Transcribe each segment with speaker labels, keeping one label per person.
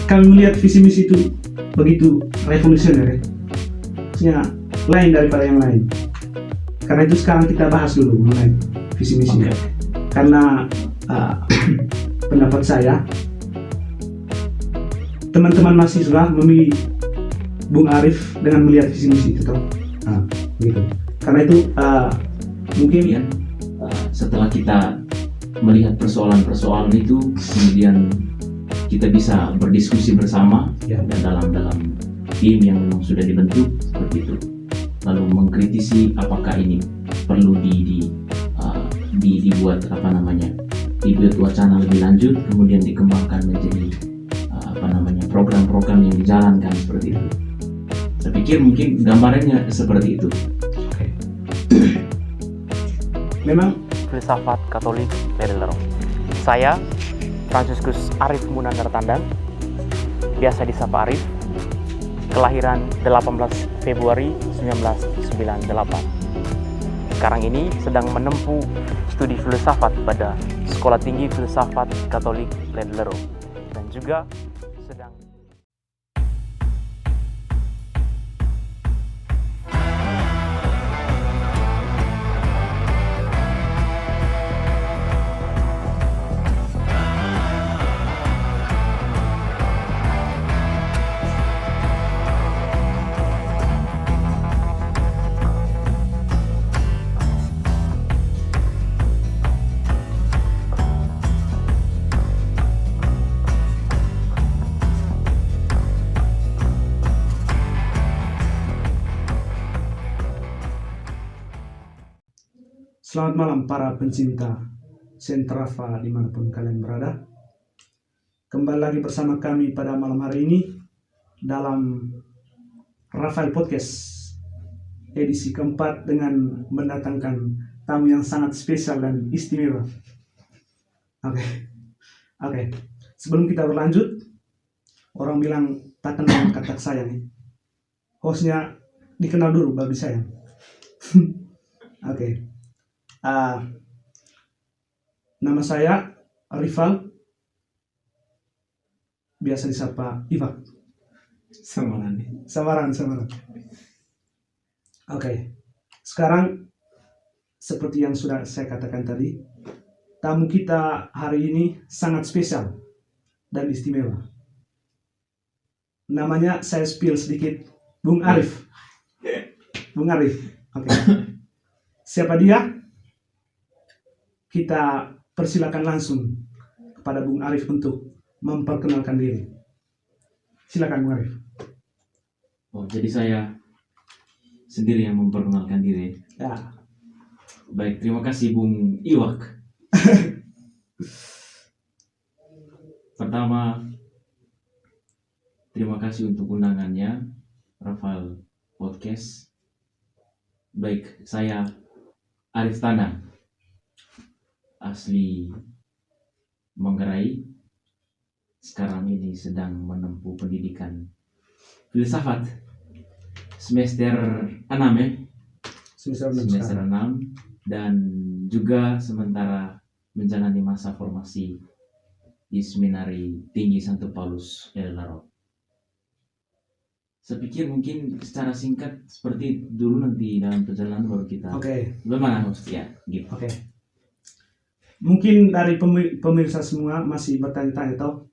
Speaker 1: Kami melihat visi misi itu begitu revolusioner ya. Maksudnya lain daripada yang lain. Karena itu sekarang kita bahas dulu mengenai visi misi.
Speaker 2: Okay.
Speaker 1: Karena pendapat saya, teman-teman mahasiswa memilih Bung Arif dengan melihat visi misi itu, gitu. Karena itu mungkin
Speaker 2: Kemudian setelah kita melihat persoalan-persoalan itu, kemudian kita bisa berdiskusi bersama
Speaker 1: ya.
Speaker 2: dan dalam tim yang memang sudah dibentuk seperti itu, lalu mengkritisi apakah ini perlu dibuat dibuat wacana lebih lanjut, kemudian dikembangkan menjadi program-program yang dijalankan seperti itu. Saya pikir mungkin gambarannya seperti itu.
Speaker 1: Okay. Memang
Speaker 3: Filsafat Katolik Ledlero. Saya Fransiskus Arif Munandar Tandang, biasa disapa Arif, kelahiran 18 Februari 1998. Sekarang ini sedang menempuh studi filsafat pada Sekolah Tinggi Filsafat Katolik Ledlero dan juga sedang
Speaker 1: Selamat malam para pencinta Sentrava dimanapun kalian berada. Kembali lagi bersama kami pada malam hari ini dalam Rafael Podcast edisi keempat dengan mendatangkan tamu yang sangat spesial dan istimewa. Oke. Sebelum kita berlanjut, orang bilang tak kenal kata sayang. Hostnya dikenal dulu baru disayang. Oke. Nama saya Rival, biasa disapa Iva. Samaran. Oke. Sekarang seperti yang sudah saya katakan tadi, tamu kita hari ini sangat spesial dan istimewa. Namanya saya spill sedikit, Bung Arif. Bung Arif. Oke. Siapa dia? Kita persilakan langsung kepada Bung Arif untuk memperkenalkan diri. Silakan Bung Arif.
Speaker 2: Oh, jadi saya sendiri yang memperkenalkan diri.
Speaker 1: Ya.
Speaker 2: Baik, terima kasih Bung Iwak. Pertama, terima kasih untuk undangannya, Rafael Podcast. Baik, saya Arif Tandang, asli Manggarai. Sekarang ini sedang menempuh pendidikan filsafat semester 6 ya. Semester 6 dan juga sementara menjalani masa formasi di Seminari Tinggi Santo Paulus Ledlero. Saya pikir mungkin secara singkat seperti dulu, nanti dalam perjalanan baru kita.
Speaker 1: Oke.
Speaker 2: Bagaimana host ya gitu.
Speaker 1: Oke. Mungkin dari pemirsa semua masih bertanya-tanya toh,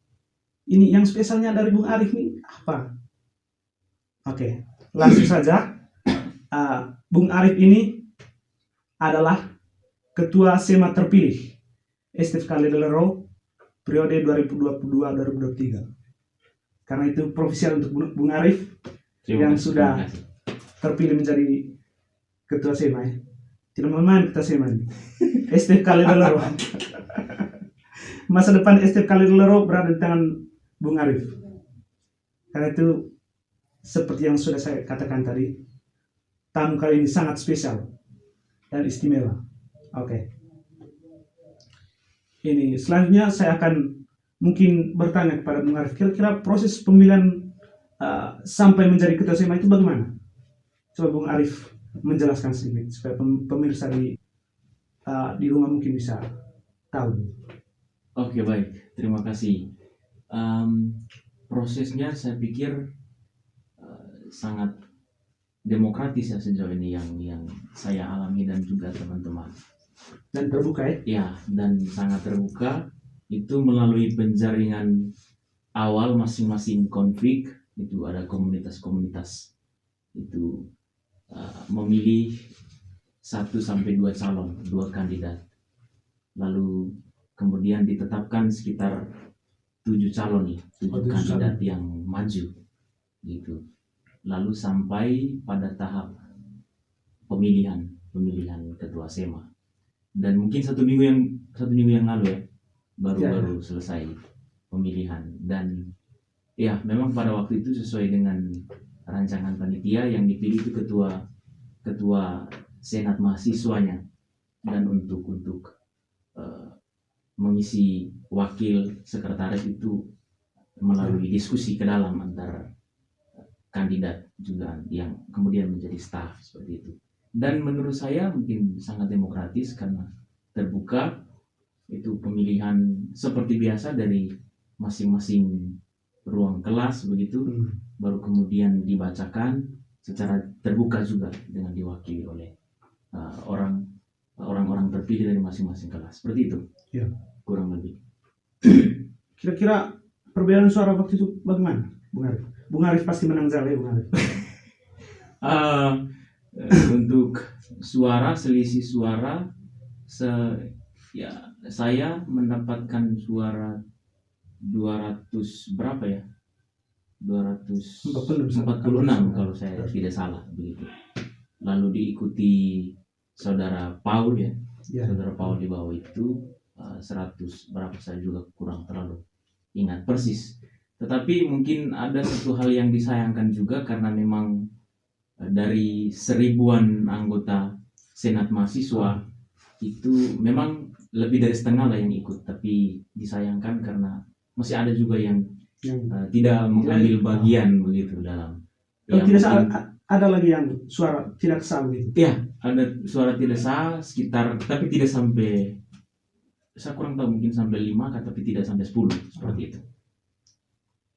Speaker 1: ini yang spesialnya dari Bung Arif ini apa? Oke, langsung saja. Bung Arif ini adalah ketua SEMA terpilih STFK Ledlero periode 2022-2023. Karena itu profesional untuk Bung Arif yang sudah terpilih menjadi ketua SEMA ya. Tidak main ketua SEMA ini. STFK Ledlero. Masa depan STFK Ledlero berada di tangan Bung Arif. Karena itu seperti yang sudah saya katakan tadi, tamu kali ini sangat spesial dan istimewa. Oke. Ini selanjutnya saya akan mungkin bertanya kepada Bung Arif, kira-kira proses pemilihan sampai menjadi ketua SEMA itu bagaimana? Coba Bung Arif menjelaskan sedikit supaya pemirsa di rumah mungkin bisa tahu.
Speaker 2: Oke, baik, terima kasih Prosesnya saya pikir sangat demokratis ya sejauh ini yang saya alami dan juga teman-teman.
Speaker 1: Dan terbuka ya.
Speaker 2: Ya, dan sangat terbuka itu melalui penjaringan awal masing-masing konflik. Itu ada komunitas-komunitas itu memilih 1 sampai 2 calon, 2 kandidat. Lalu kemudian ditetapkan sekitar 7 calon nih, 7
Speaker 1: Oh, 7
Speaker 2: kandidat yang maju gitu. Lalu sampai pada tahap pemilihan ketua SEMA. Dan mungkin satu minggu yang lalu ya baru selesai pemilihan. Dan ya memang pada waktu itu sesuai dengan rancangan panitia yang dipilih itu ketua senat mahasiswanya, dan untuk mengisi wakil sekretaris itu melalui diskusi ke dalam antar kandidat juga yang kemudian menjadi staf seperti itu. Dan menurut saya mungkin sangat demokratis karena terbuka, itu pemilihan seperti biasa dari masing-masing ruang kelas begitu, baru kemudian dibacakan secara terbuka juga dengan diwakili oleh orang-orang terpilih dari masing-masing kelas seperti itu.
Speaker 1: Ya.
Speaker 2: Kurang lebih.
Speaker 1: Kira-kira perbedaan suara waktu itu bagaimana, Bung Arif? Bung Arif pasti menang jauh ya, Bung Arif.
Speaker 2: Untuk selisih suara, saya mendapatkan suara 200 berapa ya? 246 kalau saya tidak salah begitu. Lalu diikuti saudara Paul ya. Saudara Paul di bawah itu 100 berapa, saya juga kurang terlalu ingat persis. Tetapi mungkin ada satu hal yang disayangkan juga karena memang dari 1000-an anggota senat mahasiswa itu memang lebih dari setengah lah yang ikut, tapi disayangkan karena masih ada juga yang tidak mengambil bagian begitu dalam.
Speaker 1: Tidak sah, ada lagi yang suara tidak sah begitu.
Speaker 2: Ya, ada suara tidak sah sekitar, tapi tidak sampai, saya kurang tahu, mungkin sampai 5 tapi tidak sampai 10 seperti itu.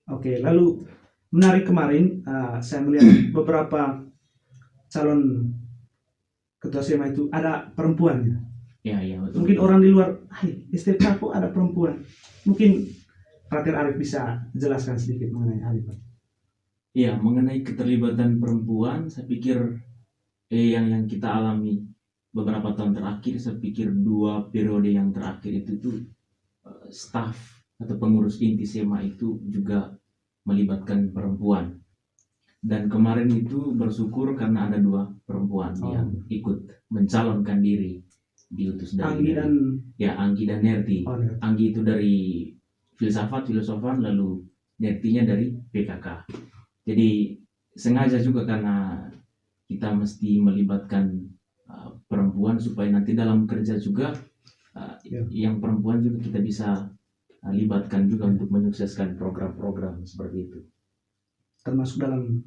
Speaker 1: Oke, lalu menarik kemarin saya melihat beberapa calon ketua SEMA itu ada perempuannya.
Speaker 2: Ya, betul.
Speaker 1: Mungkin orang di luar, STK kok ada perempuan. Mungkin Pratir Arif bisa jelaskan sedikit mengenai hal itu.
Speaker 2: Ya, mengenai keterlibatan perempuan, saya pikir yang kita alami beberapa tahun terakhir, saya pikir 2 periode yang terakhir itu staf atau pengurus inti SEMA itu juga melibatkan perempuan. Dan kemarin itu bersyukur karena ada 2 perempuan yang ikut mencalonkan diri, diutus dari Anggi dan Nerti. Anggi itu dari filsafan, lalu Nertinya dari PKK. Jadi sengaja juga karena kita mesti melibatkan perempuan supaya nanti dalam kerja juga yang perempuan juga kita bisa libatkan juga untuk menyukseskan program-program seperti itu.
Speaker 1: Termasuk dalam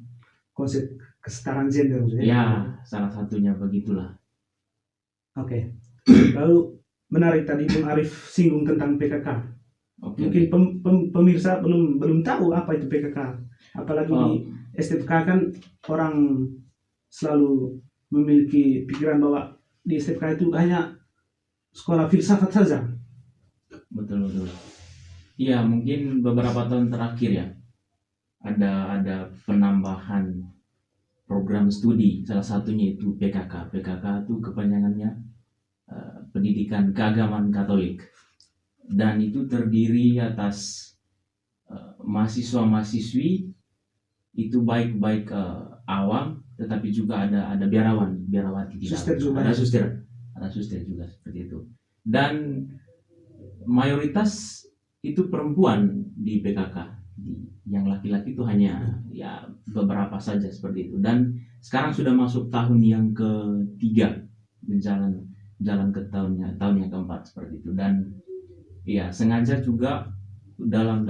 Speaker 1: konsep kesetaraan gender.
Speaker 2: Ya, salah satunya begitulah.
Speaker 1: Oke. Lalu menarik tadi Bung Arif singgung tentang PKK. Mungkin pemirsa belum tahu apa itu PKK. Apalagi di STK kan orang selalu memiliki pikiran bahwa di STK itu hanya sekolah filsafat saja.
Speaker 2: Betul. Iya, mungkin beberapa tahun terakhir ya ada penambahan program studi, salah satunya itu PKK. PKK itu kepanjangannya Pendidikan Keagamaan Katolik, dan itu terdiri atas mahasiswa-mahasiswi itu baik awam, tetapi juga ada biarawati di dalam. Ada suster juga seperti itu. Dan mayoritas itu perempuan di PKK. Yang laki-laki itu hanya ya beberapa saja seperti itu. Dan sekarang sudah masuk tahun yang ke-3, jalan ke tahun yang ke-4 seperti itu. Dan ya sengaja juga dalam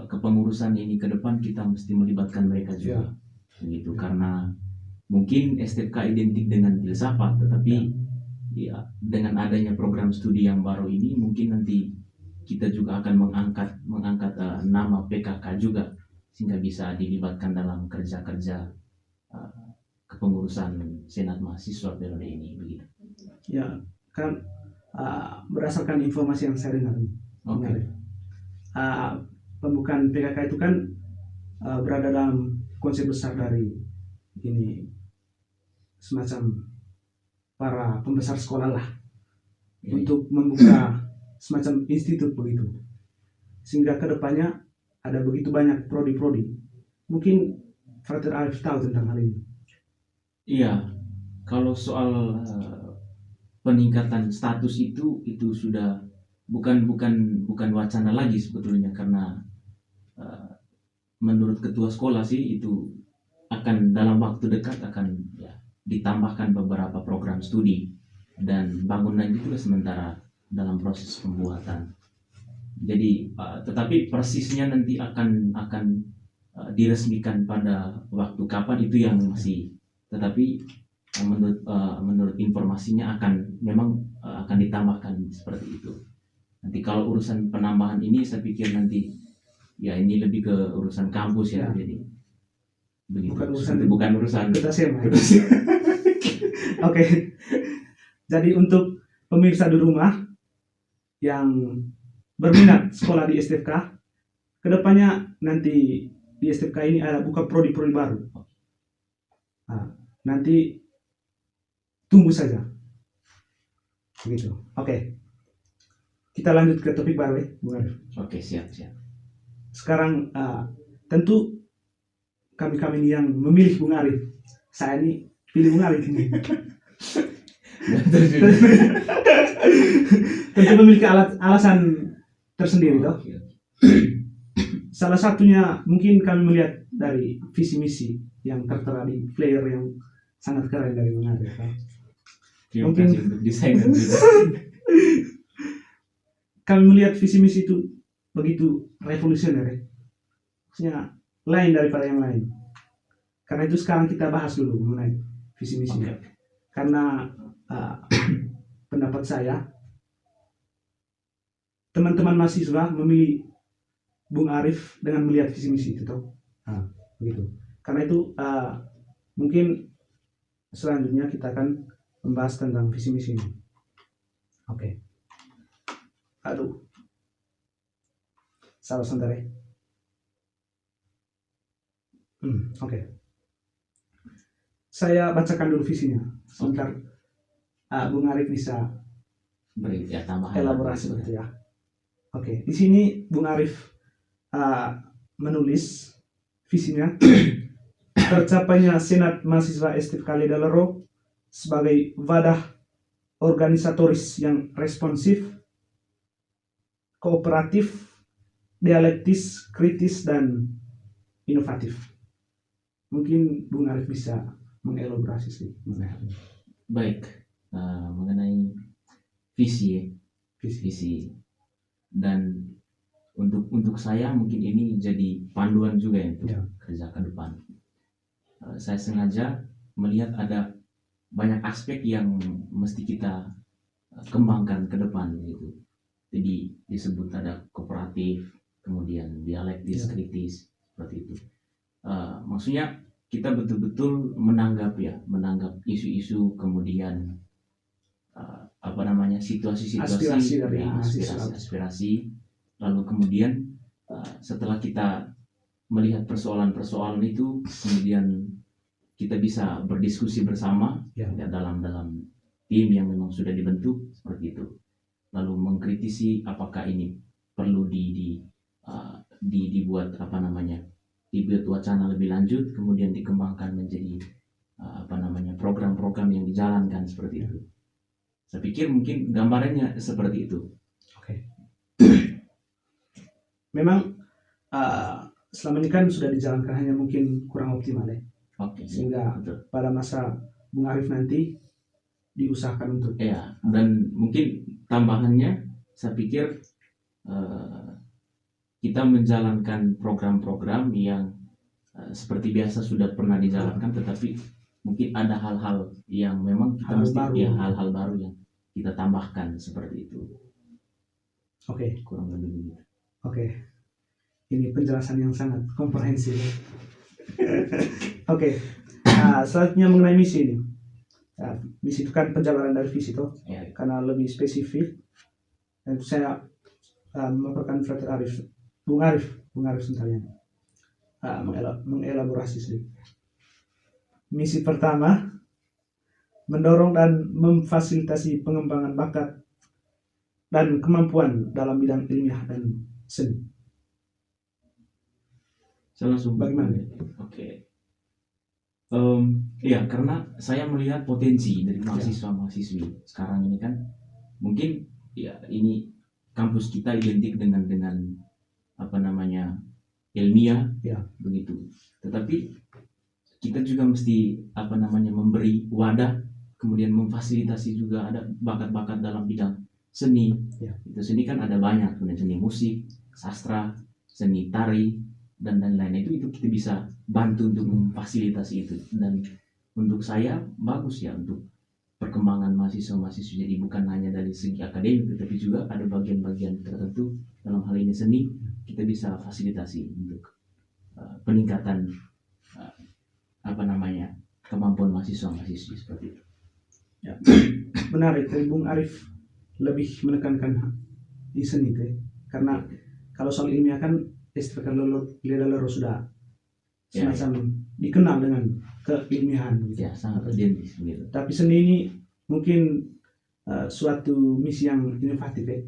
Speaker 2: kepengurusan ini ke depan kita mesti melibatkan mereka juga, begitu. Karena mungkin STK identik dengan filsafat, tetapi ya dengan adanya program studi yang baru ini mungkin nanti kita juga akan mengangkat nama PKK juga sehingga bisa dilibatkan dalam kerja-kerja kepengurusan Senat Mahasiswa periode ini begitu.
Speaker 1: Ya, kan berdasarkan informasi yang saya dengar nih,
Speaker 2: Oke.
Speaker 1: pembukaan PKK itu kan berada dalam konsep besar dari ini semacam para pembesar sekolah lah
Speaker 2: Iya.
Speaker 1: untuk membuka semacam institut begitu, sehingga kedepannya ada begitu banyak prodi-prodi. Mungkin Frater Arif tahu tentang hal ini.
Speaker 2: Iya, kalau soal peningkatan status itu sudah bukan wacana lagi sebetulnya, karena menurut ketua sekolah sih itu akan dalam waktu dekat akan ditambahkan beberapa program studi, dan bangunan itu sementara dalam proses pembuatan. Jadi tetapi persisnya nanti akan diresmikan pada waktu kapan itu yang masih, tetapi menurut informasinya memang akan ditambahkan seperti itu. Nanti kalau urusan penambahan ini saya pikir nanti ya ini lebih ke urusan kampus ya, jadi begitu. Bukan urusan
Speaker 1: kita sema. Oke. Jadi untuk pemirsa di rumah yang berminat sekolah di STFK, kedepannya nanti di STFK ini ada buka prodi-prodi baru. Nanti tunggu saja. Begitu. Oke. Kita lanjut ke topik baru ya, Bung Arif.
Speaker 2: Oke, siap.
Speaker 1: Sekarang tentu kami ini yang memilih Bung Arif. Saya ini pilih Bung Arif ini. Tentu memiliki alasan tersendiri toh. Salah satunya mungkin kami melihat dari visi misi yang tertera di flyer yang sangat keren dari Bung Arif.
Speaker 2: Terima kasih untuk desainer juga.
Speaker 1: Kami melihat visi misi itu begitu revolusioner ya. Maksudnya lain daripada yang lain. Karena itu sekarang kita bahas dulu mengenai visi misi.
Speaker 2: Okay.
Speaker 1: Karena pendapat saya, teman-teman mahasiswa memilih Bung Arif dengan melihat visi misi itu toh. Begitu. Karena itu mungkin selanjutnya kita akan membahas tentang visi misi ini. Oke. Aduh. Salah sebentar ya. Oke. Saya bacakan dulu visinya. Sebentar. Bung Arif bisa
Speaker 2: beri tambahan
Speaker 1: elaborasi begitu ya. Oke. Di sini Bung Arif menulis visinya tercapainya Senat Mahasiswa STFK Ledalero sebagai wadah organisatoris yang responsif, kooperatif, dialektis, kritis, dan inovatif. Mungkin Bung Arif bisa mengelaborasi sih.
Speaker 2: Baik, mengenai visi dan untuk saya mungkin ini jadi panduan juga ya untuk kerja ke depan. Saya sengaja melihat ada banyak aspek yang mesti kita kembangkan ke depan gitu. Jadi disebut ada kooperatif, kemudian dialektis, kritis, seperti itu. Maksudnya kita betul-betul menanggap isu-isu, kemudian situasi-situasi, aspirasi, lalu kemudian setelah kita melihat persoalan-persoalan itu, kemudian kita bisa berdiskusi bersama dalam tim yang memang sudah dibentuk seperti itu. Lalu mengkritisi apakah ini perlu dibuat dibuat wacana lebih lanjut, kemudian dikembangkan menjadi program-program yang dijalankan seperti itu. Saya pikir mungkin gambarannya seperti itu.
Speaker 1: Oke. Memang selama ini kan sudah dijalankan, hanya mungkin kurang optimal ya.
Speaker 2: Oke.
Speaker 1: Sehingga pada masa Bung Arif nanti diusahakan untuk
Speaker 2: dan mungkin tambahannya saya pikir kita menjalankan program-program yang seperti biasa sudah pernah dijalankan, tetapi mungkin ada hal-hal yang memang kita hal-hal baru yang kita tambahkan seperti itu.
Speaker 1: Oke,
Speaker 2: kurang lebih begitu.
Speaker 1: oke. Ini penjelasan yang sangat komprehensif. Oke. Nah, selanjutnya mengenai misi ini. Nah, misi itu kan penjabaran dari visi toh,
Speaker 2: Ya,
Speaker 1: karena lebih spesifik. Dan saya melaporkan Frater Arif, Bung Arif Sentarian, mengelaborasi sedikit. Misi pertama, mendorong dan memfasilitasi pengembangan bakat dan kemampuan dalam bidang ilmiah dan seni.
Speaker 2: saya langsung
Speaker 1: Bagaimana?
Speaker 2: Oke. Ya, karena saya melihat potensi dari mahasiswa-mahasiswi sekarang ini kan, mungkin ya ini kampus kita identik dengan apa namanya ilmiah,
Speaker 1: Ya.
Speaker 2: begitu. Tetapi kita juga mesti apa namanya memberi wadah, kemudian memfasilitasi juga ada bakat-bakat dalam bidang seni.
Speaker 1: Ya.
Speaker 2: Itu seni kan ada banyak, kemudian seni musik, sastra, seni tari dan lain-lain. Itu kita bisa bantu untuk memfasilitasi itu. Dan untuk saya bagus ya untuk perkembangan mahasiswa-mahasiswa. Jadi bukan hanya dari segi akademik, tetapi juga ada bagian-bagian tertentu dalam hal ini seni kita bisa fasilitasi untuk peningkatan apa namanya kemampuan mahasiswa-mahasiswi seperti itu.
Speaker 1: Ya. Menarik, Bung Arif lebih menekankan di seni teh, karena kalau soal ilmiah kan istilah lelero sudah semacam dikenal dengan keilmiahan gitu.
Speaker 2: Ya, sangat identik gitu.
Speaker 1: Tapi seni ini mungkin suatu misi yang inovatif ya.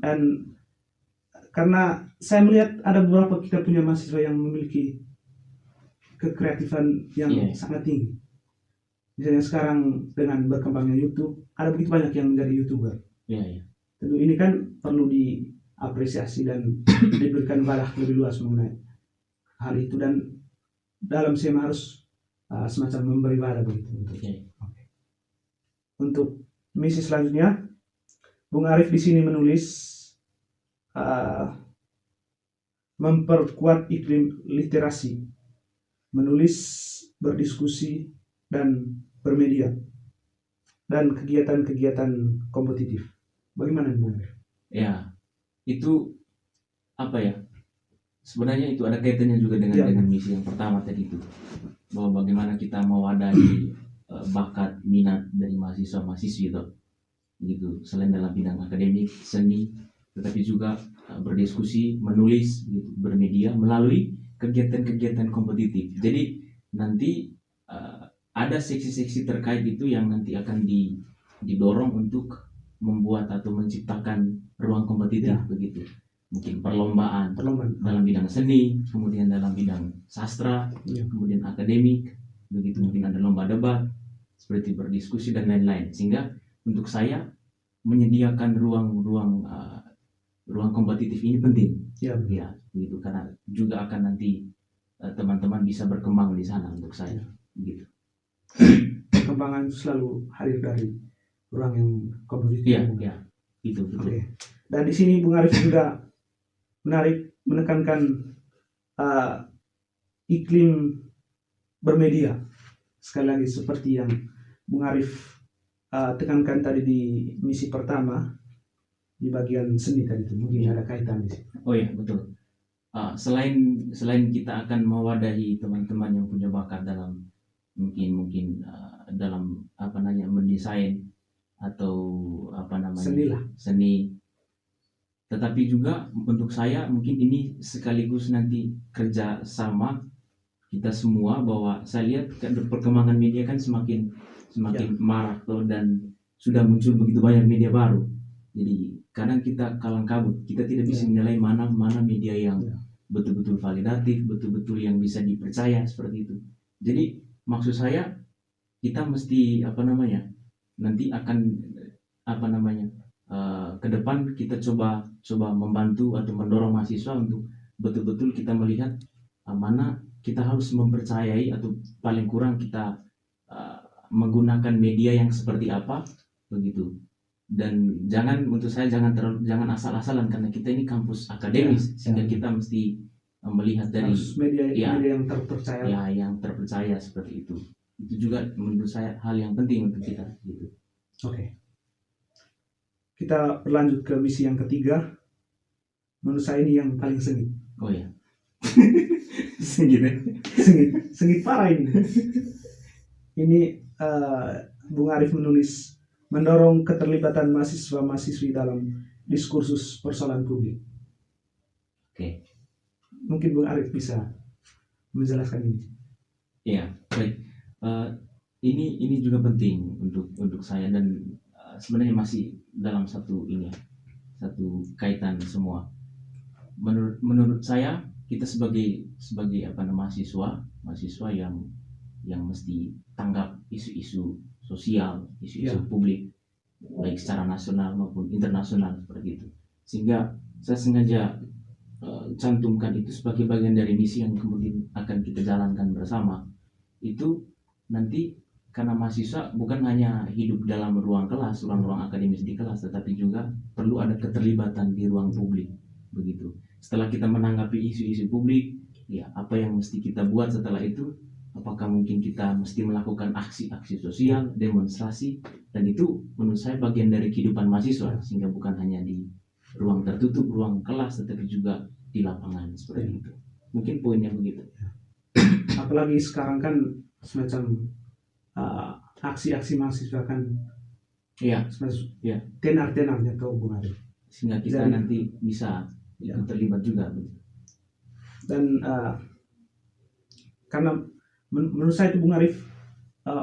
Speaker 1: Dan karena saya melihat ada beberapa kita punya mahasiswa yang memiliki kekreatifan yang sangat tinggi. Misalnya sekarang dengan berkembangnya YouTube, ada begitu banyak yang menjadi YouTuber.
Speaker 2: Iya.
Speaker 1: Tentu ini kan perlu diapresiasi dan diberikan wadah lebih luas mengenai hal itu, dan dalam SEMA harus semacam memberi wadah begitu. Untuk misi selanjutnya, Bung Arif di sini menulis memperkuat iklim literasi, menulis, berdiskusi, dan bermedia, dan kegiatan-kegiatan kompetitif. Bagaimana Bung Arif?
Speaker 2: Ya, itu apa ya? Sebenarnya itu ada kaitannya juga dengan misi yang pertama tadi itu, bahwa bagaimana kita mewadahi bakat minat dari mahasiswa-mahasiswi itu, begitu. Selain dalam bidang akademik, seni, tetapi juga berdiskusi, menulis, gitu, bermedia melalui kegiatan-kegiatan kompetitif. Jadi nanti ada seksi-seksi terkait itu yang nanti akan didorong untuk membuat atau menciptakan ruang kompetitif, begitu. Mungkin perlombaan dalam bidang seni, kemudian dalam bidang sastra, kemudian akademik, begitu. Mungkin ada lomba debat, seperti berdiskusi dan lain-lain. Sehingga untuk saya menyediakan ruang kompetitif ini penting, ya begitu, karena juga akan nanti teman-teman bisa berkembang di sana untuk saya, begitu.
Speaker 1: Perkembangan selalu hadir dari ruang yang kompetitif.
Speaker 2: Iya, itu betul.
Speaker 1: Oke. Dan di sini Bung Arif juga menekankan iklim bermedia. Sekali lagi seperti yang Bung Arif tekankan tadi di misi pertama di bagian seni tadi itu, mungkin ada kaitan di sini.
Speaker 2: Oh iya, betul. Selain kita akan mewadahi teman-teman yang punya bakat dalam mungkin dalam apa namanya mendesain atau apa namanya seni, tetapi juga untuk saya mungkin ini sekaligus nanti kerja sama kita semua, bahwa saya lihat perkembangan media kan semakin marak dan sudah muncul begitu banyak media baru. Jadi kadang kita kalang kabut, kita tidak bisa menilai mana media yang betul-betul validatif, betul-betul yang bisa dipercaya seperti itu. Jadi maksud saya kita mesti nanti akan ke depan kita coba membantu atau mendorong mahasiswa untuk betul-betul kita melihat mana kita harus mempercayai, atau paling kurang kita menggunakan media yang seperti apa, begitu. Dan jangan jangan asal-asalan, karena kita ini kampus akademis, sehingga kita mesti melihat dari
Speaker 1: media yang terpercaya.
Speaker 2: Ya, yang terpercaya seperti itu. Itu juga menurut saya hal yang penting untuk kita, gitu.
Speaker 1: Oke. kita berlanjut ke misi yang ketiga. Menurut saya ini yang paling sengit.
Speaker 2: Oh ya. Segitu.
Speaker 1: Sengit parah ini. Ini Bung Arif menulis mendorong keterlibatan mahasiswa-mahasiswi dalam diskursus persoalan publik.
Speaker 2: Oke.
Speaker 1: Mungkin Bung Arif bisa menjelaskan ini.
Speaker 2: Iya, baik. Ini juga penting untuk saya, dan sebenarnya masih dalam satu kaitan semua. Menurut saya, kita sebagai mahasiswa yang mesti tanggap isu-isu sosial, isu-isu publik, baik secara nasional maupun internasional seperti itu. Sehingga saya sengaja cantumkan itu sebagai bagian dari misi yang kemudian akan kita jalankan bersama. Itu nanti karena mahasiswa bukan hanya hidup dalam ruang kelas, ruang akademis di kelas, tetapi juga perlu ada keterlibatan di ruang publik, begitu. Setelah kita menanggapi isu-isu publik, ya apa yang mesti kita buat setelah itu? Apakah mungkin kita mesti melakukan aksi-aksi sosial, demonstrasi, dan itu menurut saya bagian dari kehidupan mahasiswa, sehingga bukan hanya di ruang tertutup, ruang kelas, tetapi juga di lapangan seperti itu. Mungkin poinnya begitu.
Speaker 1: Apalagi sekarang kan semacam aksi-aksi mahasiswa kan
Speaker 2: Iya,
Speaker 1: semacam tenar-tenarnya ke Bung Arif.
Speaker 2: sehingga kita nanti bisa terlibat juga.
Speaker 1: Dan karena menurut saya itu Bung Arif,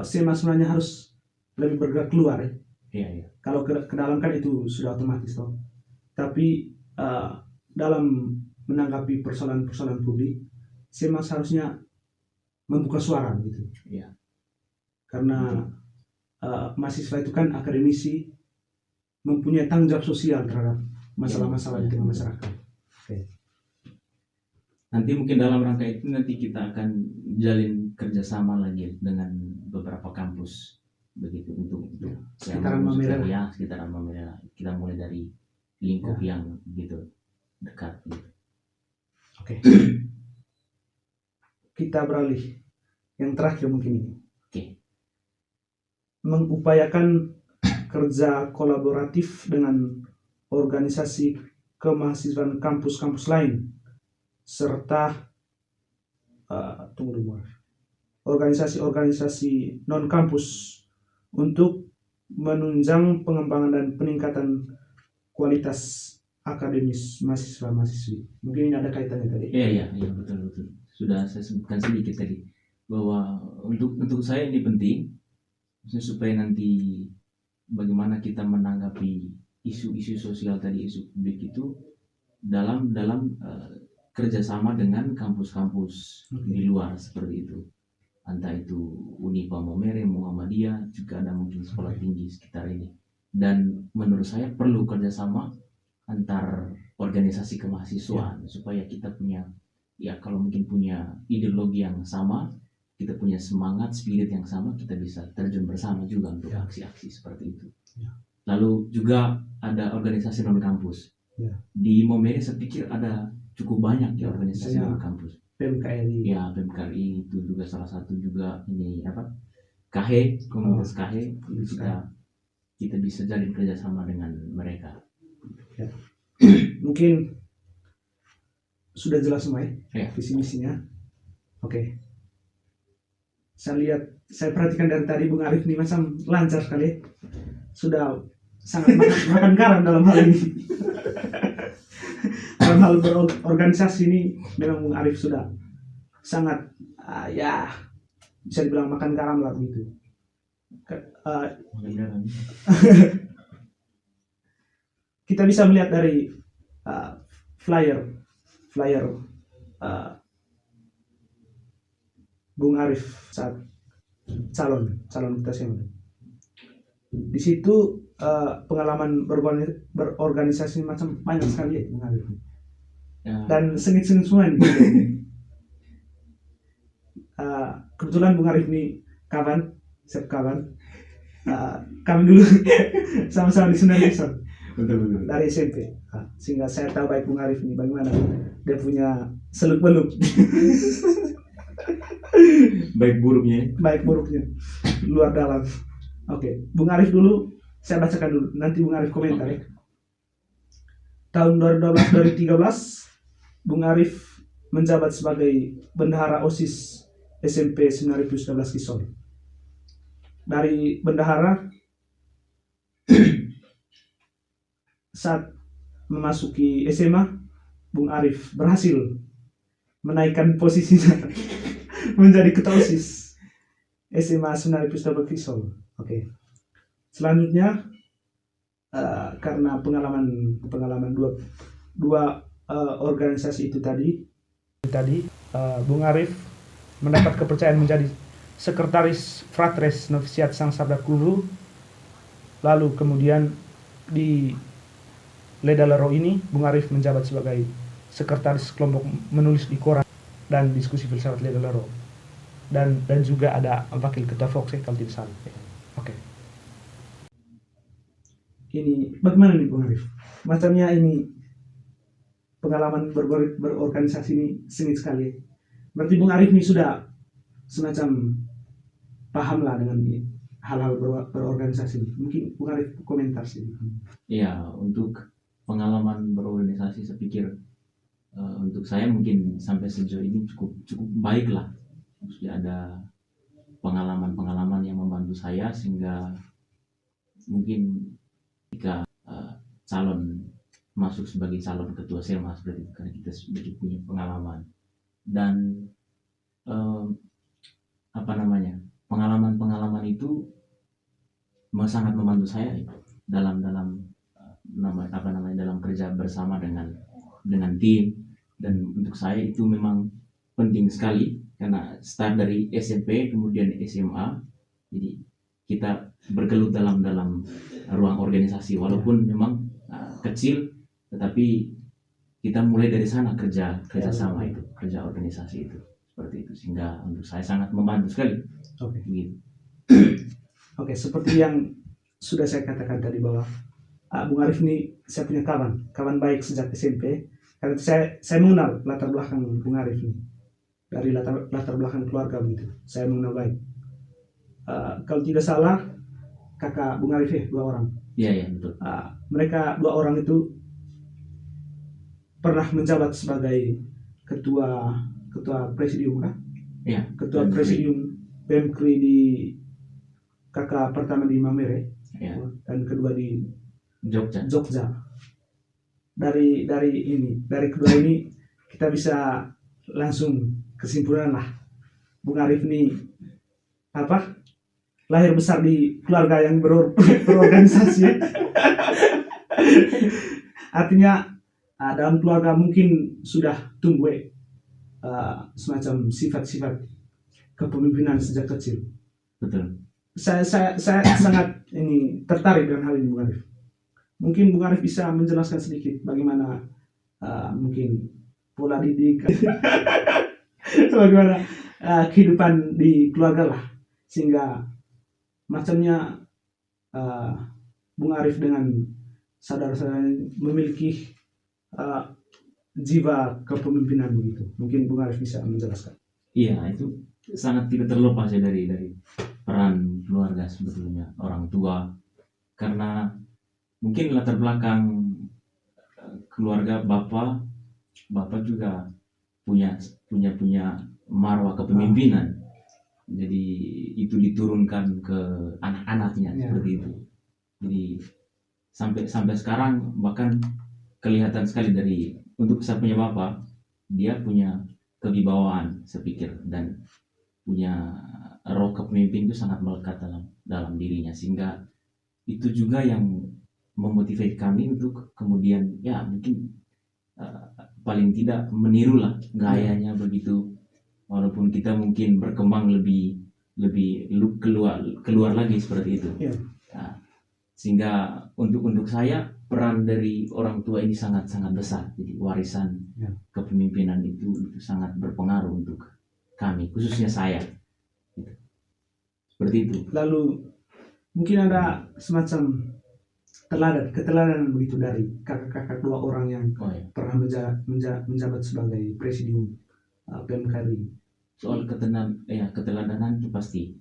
Speaker 1: SEMA sebenarnya harus lebih bergerak keluar ya.
Speaker 2: Iya.
Speaker 1: Kalau ke dalam kan itu sudah otomatis toh. Tapi dalam menanggapi persoalan-persoalan publik, SEMA seharusnya membuka suara gitu.
Speaker 2: Iya.
Speaker 1: Karena mahasiswa itu kan akademisi, mempunyai tanggung jawab sosial terhadap masalah-masalah di tengah masyarakat.
Speaker 2: Nanti mungkin dalam rangka itu nanti kita akan jalin kerjasama lagi dengan beberapa kampus, begitu untuk
Speaker 1: sekitaran Mamela.
Speaker 2: Ya, sekitaran Mamela. Kita mulai dari lingkup yang begitu dekat. Gitu.
Speaker 1: Oke. Kita beralih yang terakhir mungkin ini.
Speaker 2: Oke.
Speaker 1: Mengupayakan kerja kolaboratif dengan organisasi kemahasiswaan kampus-kampus lain serta organisasi-organisasi non-kampus untuk menunjang pengembangan dan peningkatan kualitas akademis mahasiswa-mahasiswi. Mungkin ini ada kaitannya tadi.
Speaker 2: Iya, betul. Sudah saya sebutkan sedikit tadi bahwa untuk saya ini penting supaya nanti bagaimana kita menanggapi isu-isu sosial tadi, isu publik itu dalam kerjasama dengan kampus-kampus di luar seperti itu. Entah itu Unipa Momere, Muhammadiyah, juga ada mungkin sekolah tinggi sekitar ini. Dan menurut saya perlu kerjasama antar organisasi kemahasiswaan supaya kita punya, kalau mungkin punya ideologi yang sama, kita punya semangat, spirit yang sama, kita bisa terjun bersama juga untuk aksi-aksi seperti itu. Lalu juga ada organisasi non-kampus. Di Momere saya pikir ada cukup banyak organisasi non-kampus.
Speaker 1: PMKRI.
Speaker 2: PMKRI itu juga salah satu juga ini KHE, komunitas KHE, kita bisa jalin kerjasama dengan mereka.
Speaker 1: Mungkin sudah jelas semua
Speaker 2: ya
Speaker 1: visi misinya. Oke. Saya perhatikan dari tadi Bung Arif ini macam lancar sekali. Sudah sangat makan garam dalam hal ini. Dalam hal berorganisasi ini memang Bung Arif sudah sangat bisa dibilang makan garam lah begitu. Kita bisa melihat dari flyer Bung Arif saat calon kita semua. Di situ pengalaman berorganisasi macam banyak sekali ya Bung Arif. Dan sengit-sengit semua ini. Kebetulan Bung Arif ini kawan. Kami dulu sama-sama di Sunan Lison.
Speaker 2: Betul.
Speaker 1: Dari SMP. Sehingga saya tahu baik Bung Arif ini bagaimana dia punya seluk-beluk.
Speaker 2: Baik buruknya
Speaker 1: luar dalam. Oke, Bung Arif dulu Saya bacakan dulu, nanti Bung Arif komentar ya. Tahun 2012-2013, Bung Arif menjabat sebagai bendahara OSIS SMP 9019 Kisol. Dari bendahara, saat memasuki SMA, Bung Arif berhasil menaikkan posisinya menjadi ketua OSIS SMA 9019 Kisol. Oke. Selanjutnya, karena pengalaman dua organisasi itu tadi Bung Arif mendapat kepercayaan menjadi sekretaris Fratres Novisiat Sang Sabda Guru. Lalu kemudian di Ledalero ini Bung Arif menjabat sebagai sekretaris kelompok menulis di koran dan diskusi filsafat Ledalero, dan juga ada wakil ketua Fox kalau tidak salah. Oke. Ini bagaimana nih Bung Arif? Macamnya ini pengalaman berorganisasi ini sengit sekali. Berarti Bung Arif ini sudah semacam paham lah dengan hal-hal berorganisasi. Mungkin Bung Arif komentar sih.
Speaker 2: Ya, untuk pengalaman berorganisasi saya pikir untuk saya mungkin sampai sejauh ini cukup baik lah. Maksudnya ada pengalaman-pengalaman yang membantu saya sehingga mungkin ketika masuk sebagai calon ketua Selma seperti itu, karena kita sedikit punya pengalaman dan pengalaman itu sangat membantu saya dalam dalam kerja bersama dengan tim, dan untuk saya itu memang penting sekali karena start dari SMP kemudian SMA, jadi kita bergelut dalam ruang organisasi walaupun memang kecil, tetapi kita mulai dari sana kerja sama itu, kerja organisasi itu seperti itu, sehingga untuk saya sangat membantu sekali.
Speaker 1: Oke.
Speaker 2: Gitu.
Speaker 1: Oke, seperti yang sudah saya katakan tadi bahwa Bung Arif ini saya punya kawan baik sejak SMP. Karena itu saya mengenal latar belakang Bung Arif ini dari latar belakang keluarga begitu. Saya mengenal baik. Kalau tidak salah kakak Bung Arif ya 2 orang.
Speaker 2: Iya betul.
Speaker 1: Mereka 2 orang itu pernah menjabat sebagai ketua presidium kan?
Speaker 2: Iya.
Speaker 1: Ketua presidium PMKRI di kakak pertama di Mamere,
Speaker 2: ya,
Speaker 1: dan kedua di
Speaker 2: Jogja.
Speaker 1: Dari kedua ini kita bisa langsung kesimpulan lah, Bung Arif ini lahir besar di keluarga yang berorganisasi. Artinya dalam keluarga mungkin sudah tumbuh semacam sifat-sifat kepemimpinan sejak kecil.
Speaker 2: Betul.
Speaker 1: Saya sangat tertarik dengan hal ini, Bung Arif. Mungkin Bung Arif bisa menjelaskan sedikit bagaimana mungkin pola didik, bagaimana kehidupan di keluarga lah, sehingga macamnya Bung Arif dengan saudara-saudara memiliki jiwa kepemimpinan begitu. Mungkin Bung Arif bisa menjelaskan.
Speaker 2: Iya, itu sangat tidak terlepas ya dari peran keluarga sebetulnya, orang tua, karena mungkin latar belakang keluarga bapak juga punya marwah kepemimpinan, jadi itu diturunkan ke anak-anaknya seperti itu. Jadi sampai sekarang bahkan kelihatan sekali untuk saya punya bapak, dia punya kewibawaan saya pikir, dan punya roh kepemimpin itu sangat melekat dalam dirinya, sehingga itu juga yang memotivasi kami untuk kemudian ya mungkin paling tidak menirulah gayanya begitu, walaupun kita mungkin berkembang lebih keluar lagi seperti itu. Nah, sehingga untuk saya peran dari orang tua ini sangat besar. Jadi warisan kepemimpinan itu sangat berpengaruh untuk kami, khususnya saya. Gitu. Seperti itu.
Speaker 1: Lalu mungkin ada semacam keteladanan begitu dari kakak-kakak 2 orang yang pernah menjabat sebagai presidium PMKRI.
Speaker 2: Soal keteladanan itu pasti,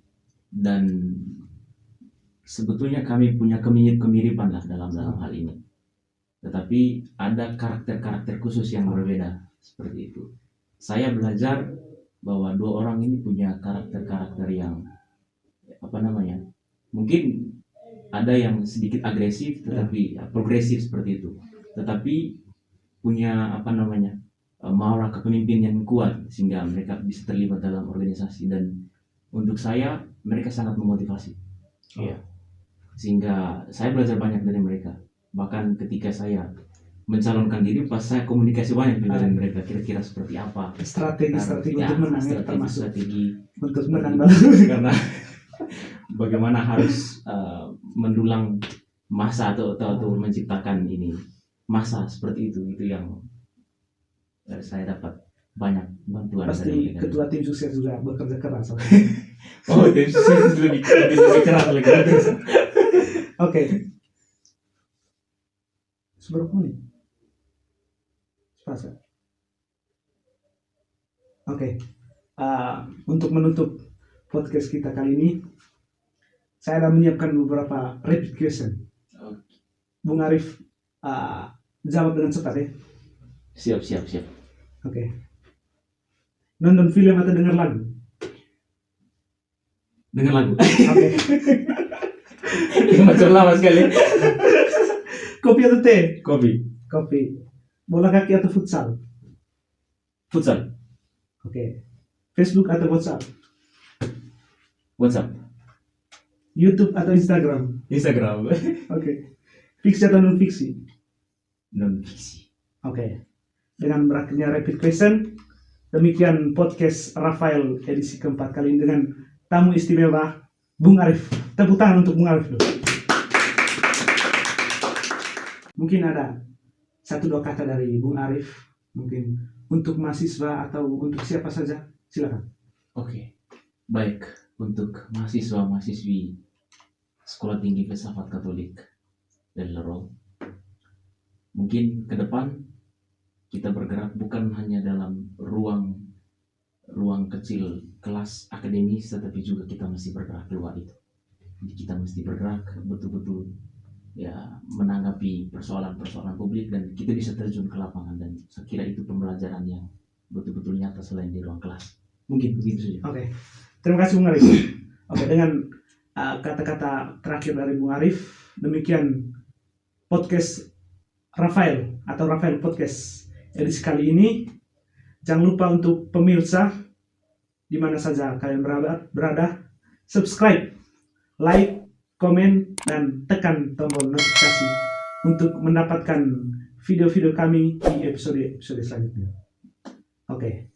Speaker 2: dan sebetulnya kami punya kemiripan lah dalam hal ini. Tetapi ada karakter-karakter khusus yang berbeda seperti itu. Saya belajar bahwa dua orang ini punya karakter-karakter yang mungkin ada yang sedikit agresif tetapi progresif seperti itu. Tetapi punya maura kepemimpinan yang kuat sehingga mereka bisa terlibat dalam organisasi, dan untuk saya mereka sangat memotivasi.
Speaker 3: Iya.
Speaker 2: Sehingga saya belajar banyak dari mereka. Bahkan ketika saya mencalonkan diri, pas saya komunikasi banyak dengan mereka, kira-kira seperti apa
Speaker 1: Strategi untuk menang ya, termasuk
Speaker 2: strategi
Speaker 1: untuk menang
Speaker 2: karena bagaimana harus mendulang masa atau menciptakan ini masa seperti itu yang saya dapat banyak bantuan dari
Speaker 1: pasti
Speaker 2: mereka.
Speaker 1: ketua tim sukses juga bekerja keras.
Speaker 2: Oh, tim sukses lebih keras lagi.
Speaker 1: Oke. Seberapa menit? Sepasa. Oke. Untuk menutup podcast kita kali ini, saya akan menyiapkan beberapa rapid question. Bung Arif, jawab dengan cepat ya.
Speaker 2: Siap.
Speaker 1: Oke. Nonton film atau dengar lagu?
Speaker 2: Dengar lagu.
Speaker 1: Oke.
Speaker 2: Macam lama sekali.
Speaker 1: Kopi atau teh?
Speaker 2: Kopi.
Speaker 1: Kopi. Bola kaki atau futsal?
Speaker 2: Futsal.
Speaker 1: Oke. Facebook atau WhatsApp?
Speaker 2: WhatsApp.
Speaker 1: YouTube atau Instagram?
Speaker 2: Instagram.
Speaker 1: Oke. Fiksi atau non fiksi?
Speaker 2: Non fiksi.
Speaker 1: Oke. Dengan berakhirnya rapid question, demikian podcast Rafael edisi keempat kali ini dengan tamu istimewa Bung Arif. Tepuk tangan untuk Bung Arif dulu. Mungkin ada 1-2 kata dari Bung Arif, mungkin untuk mahasiswa atau untuk siapa saja, silakan.
Speaker 2: Oke. Baik, untuk mahasiswa-mahasiswi Sekolah Tinggi Filsafat Katolik dari Lerong, mungkin ke depan kita bergerak bukan hanya dalam ruang kecil kelas akademis, tetapi juga kita mesti bergerak keluar itu. Jadi kita mesti bergerak betul-betul menanggapi persoalan-persoalan publik, dan kita bisa terjun ke lapangan, dan saya kira itu pembelajaran yang betul-betul nyata selain di ruang kelas. Mungkin begitu saja.
Speaker 1: Oke. Terima kasih Bung Arif. Oke, dengan kata-kata terakhir dari Bung Arif, demikian podcast Rafael Podcast edisi kali ini. Jangan lupa untuk pemirsa di mana saja kalian berada, subscribe, like, komen, dan tekan tombol notifikasi untuk mendapatkan video-video kami di episode selanjutnya. Oke.